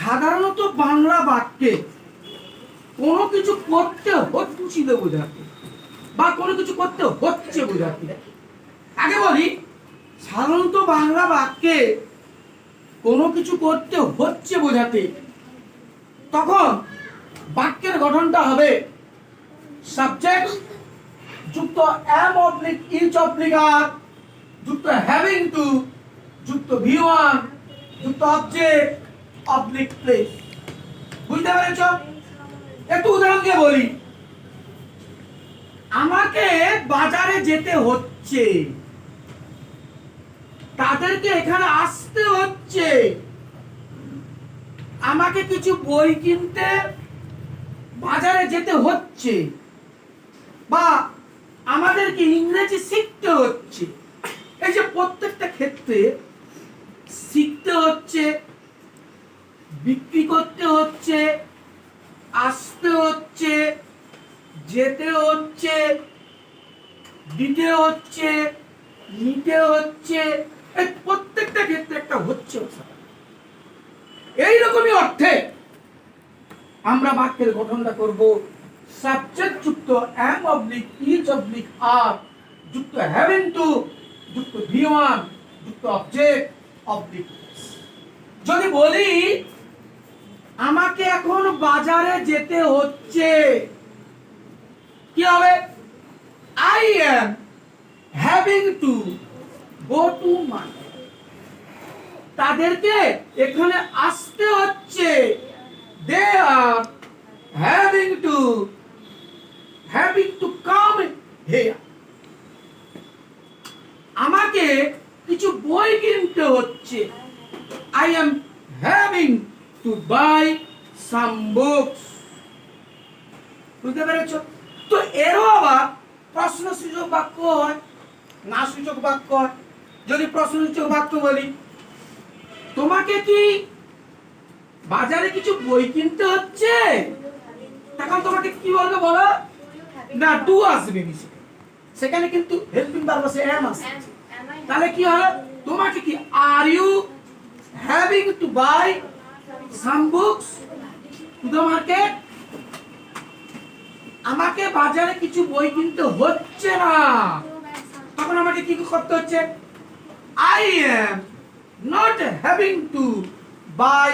সাধারণত বাংলা বাক্যে কোনো কিছু করতে হচ্ছিল বোঝাতে বা কোনো কিছু করতে হচ্ছে বোঝাতে, আগে বলি সাধারণত বাংলা বাক্যে কোনো কিছু করতে হচ্ছে বোঝাতে তখন বাক্যের গঠনটা হবে সাবজেক্ট যুক্ত am oblique is oblique are যুক্ত having to যুক্ত V1 যুক্ত অবজেক্ট অবলিক প্লেস। বুঝতে পেরেছ? একটু উদাহরণ দিয়ে বলি, আমাকে বাজারে যেতে হচ্ছে, তাদেরকে এখানে আসতে হচ্ছে, আমাকে কিছু বই কিনতে বাজারে যেতে হচ্ছে, বা আমাদেরকে ইংরেজি শিখতে হচ্ছে। এই যে প্রত্যেকটা ক্ষেত্রে শিখতে হচ্ছে, বিক্রি করতে হচ্ছে, আসতে হচ্ছে, যেতে হচ্ছে, দিতে হচ্ছে, নিতে হচ্ছে, এই প্রত্যেকটা ক্ষেত্রে একটা হচ্ছে। এইরকমই অর্থে আমরা বাক্যের গঠনটা করব সাবজেক্ট যুক্ত am oblique is oblique are যুক্ত having to যুক্ত V1 যুক্ত অবজেক্ট অবলিক। যদি বলি আমাকে এখন বাজারে যেতে হচ্ছে, কি হবে? I am having to go to market। তাদেরকে এখানে আসতে হচ্ছে, they are having to come here। আমাকে কিছু বই কিনতে হচ্ছে, I am having to buy some books। বুঝতে পেরেছ? তো এরও আবার প্রশ্নসূচক বাক্য হয়, না সূচক বাক্য হয়। যদি প্রশ্নসূচক বাক্য বলি, তোমাকে কি বাজারে কিছু বই কিনতে হচ্ছে, তখন তোমাকে কি বলবে বলো? না, ডু আসবে নিচে, সেখানে কিন্তু হেল্পিং ভার্ব আছে, am আছে। তাহলে কি হলো? তোমাকে কি are you having to buy some books to the market? আমাকে বাজারে কিছু বই কিনতে হচ্ছে না, তখন আমাকে কি করতে হচ্ছে? I am not having to buy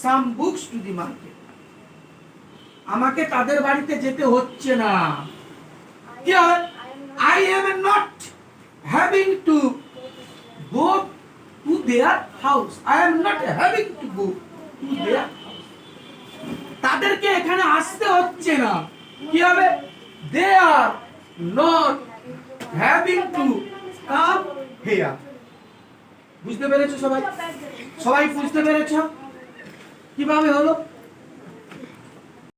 some books to the market। আমাকে তাদের বাড়িতে যেতে হচ্ছে না। কি হবে? I am not having to go to their house। I am not having to go to their house। তাদেরকে এখানে আসতে হচ্ছে না। কি হবে? They are not having to come here। বুঝতে পেরেছো সবাই? সবাই বুঝতে পেরেছো কিভাবে হলো?